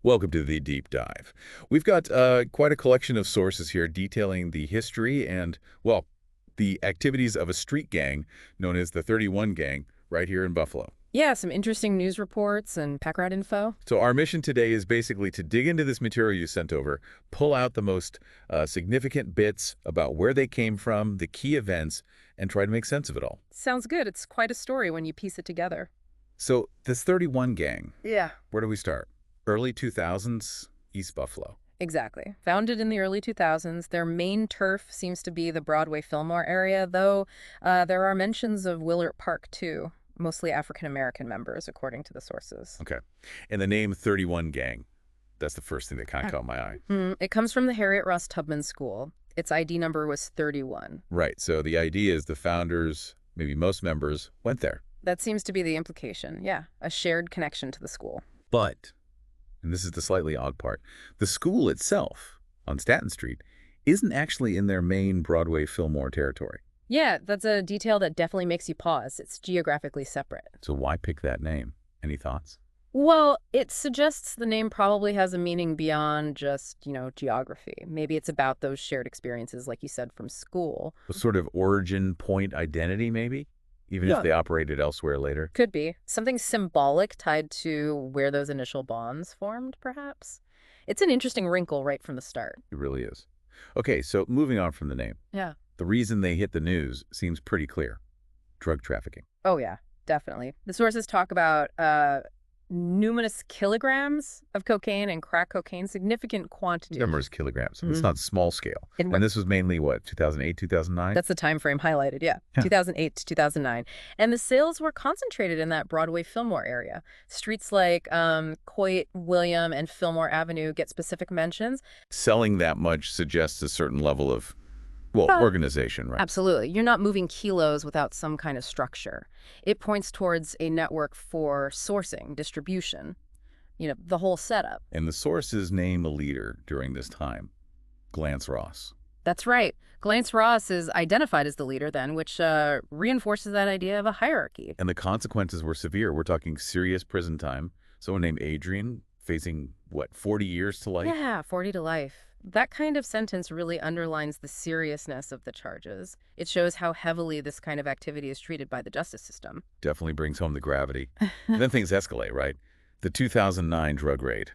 Welcome to the Deep Dive. We've got quite a collection of sources here detailing the history and, well, the activities of a street gang known as the 31 Gang right here in Buffalo. Yeah, some interesting news reports and background info. So our mission today is basically to dig into this material you sent over, pull out the most significant bits about where they came from, the key events, and try to make sense of it all. Sounds good. It's quite a story when you piece it together. So this 31 Gang, Yeah, where do we start? Early 2000s, East Buffalo. exactly. Founded in the early 2000s, their main turf seems to be the Broadway Fillmore area, though there are mentions of Willard Park, too. Mostly African-American members, according to the sources. Okay. And the name 31 Gang, that's the first thing that kind of caught my eye. It comes from the Harriet Ross Tubman School. Its ID number was 31. Right. So the idea is the founders, maybe most members, went there. That seems to be the implication, yeah. A shared connection to the school. But, and this is the slightly odd part, the school itself on Staten Street isn't actually in their main Broadway Fillmore territory. Yeah, that's a detail that definitely makes you pause. It's geographically separate. So why pick that name? Any thoughts? Well, it suggests the name probably has a meaning beyond just, geography. Maybe it's about those shared experiences, like you said, from school. A sort of origin point identity, maybe? Even if they operated elsewhere later? Could be. Something symbolic tied to where those initial bonds formed, perhaps. It's an interesting wrinkle right from the start. It really is. Okay, so moving on from the name. Yeah. The reason they hit the news seems pretty clear. Drug trafficking. Oh, yeah, definitely. The sources talk about numerous kilograms of cocaine and crack cocaine, significant quantities. Numerous kilograms. It's not small scale. In And this was mainly, what, 2008, 2009? That's the time frame highlighted, yeah. Yeah. 2008 to 2009. And the sales were concentrated in that Broadway Fillmore area. Streets like Coit, William, and Fillmore Avenue get specific mentions. Selling that much suggests a certain level of, well, Uh, organization, right? Absolutely. You're not moving kilos without some kind of structure. It points towards a network for sourcing, distribution, the whole setup. And the sources name a leader during this time, Glance Ross. That's right. Glance Ross is identified as the leader then, which reinforces that idea of a hierarchy. And the consequences were severe. We're talking serious prison time. Someone named Adrian facing, what, 40 years to life? Yeah, 40 to life. That kind of sentence really underlines the seriousness of the charges. It shows how heavily this kind of activity is treated by the justice system. Definitely brings home the gravity. And then things escalate, right? The 2009 drug raid.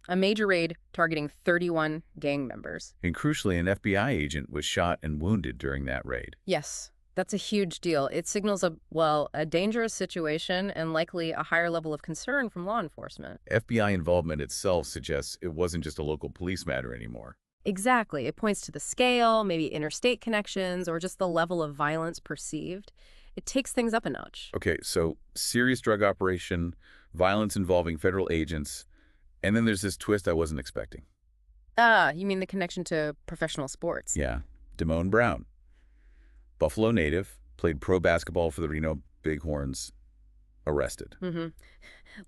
A major raid targeting 31 gang members. And crucially, an FBI agent was shot and wounded during that raid. Yes, that's a huge deal. It signals a dangerous situation and likely a higher level of concern from law enforcement. FBI involvement itself suggests it wasn't just a local police matter anymore. Exactly. It points to the scale, maybe interstate connections, or just the level of violence perceived. It takes things up a notch. Okay, so serious drug operation, violence involving federal agents, and then there's this twist I wasn't expecting. Ah, you mean the connection to professional sports? Yeah, Damone Brown. Buffalo native, played pro basketball for the Reno Bighorns, arrested.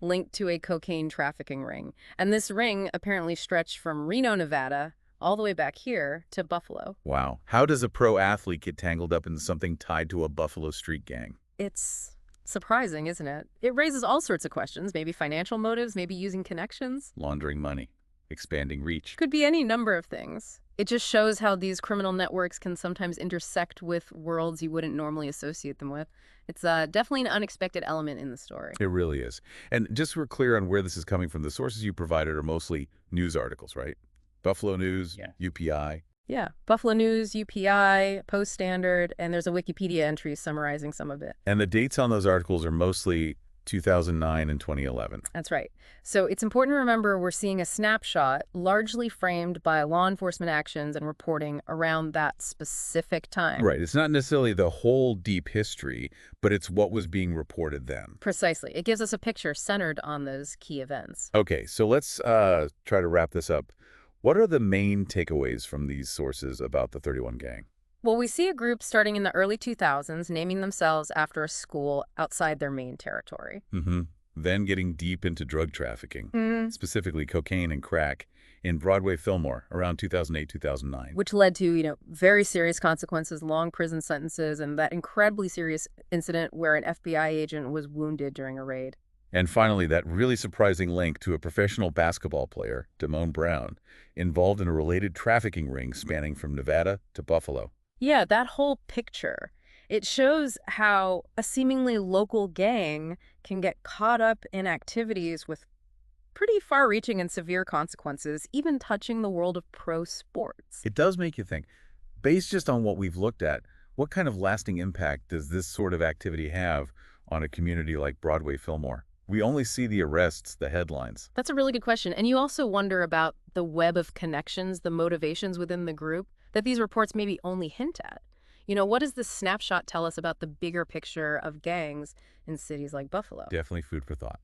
Linked to a cocaine trafficking ring. And this ring apparently stretched from Reno, Nevada, all the way back here to Buffalo. Wow. How does a pro athlete get tangled up in something tied to a Buffalo street gang? It's surprising, isn't it? It raises all sorts of questions, maybe financial motives, maybe using connections. Laundering money, expanding reach. Could be any number of things. It just shows how these criminal networks can sometimes intersect with worlds you wouldn't normally associate them with. It's definitely an unexpected element in the story. It really is. And just so we're clear on where this is coming from, the sources you provided are mostly news articles, right? Buffalo News, UPI. Yeah, Buffalo News, UPI, Post Standard, and there's a Wikipedia entry summarizing some of it. And the dates on those articles are mostly 2009 and 2011. That's right. So it's important to remember we're seeing a snapshot largely framed by law enforcement actions and reporting around that specific time. Right. It's not necessarily the whole deep history, but it's what was being reported then. Precisely. It gives us a picture centered on those key events. Okay, so let's try to wrap this up. What are the main takeaways from these sources about the 31 Gang? Well, we see a group starting in the early 2000s naming themselves after a school outside their main territory. Then getting deep into drug trafficking, specifically cocaine and crack, in Broadway Fillmore around 2008, 2009. Which led to, very serious consequences, long prison sentences, and that incredibly serious incident where an FBI agent was wounded during a raid. And finally, that really surprising link to a professional basketball player, Damone Brown, involved in a related trafficking ring spanning from Nevada to Buffalo. Yeah, that whole picture. It shows how a seemingly local gang can get caught up in activities with pretty far-reaching and severe consequences, even touching the world of pro sports. It does make you think, based just on what we've looked at, what kind of lasting impact does this sort of activity have on a community like Broadway Fillmore? We only see the arrests, the headlines. That's a really good question. And you also wonder about the web of connections, the motivations within the group that these reports maybe only hint at. What does this snapshot tell us about the bigger picture of gangs in cities like Buffalo? Definitely food for thought.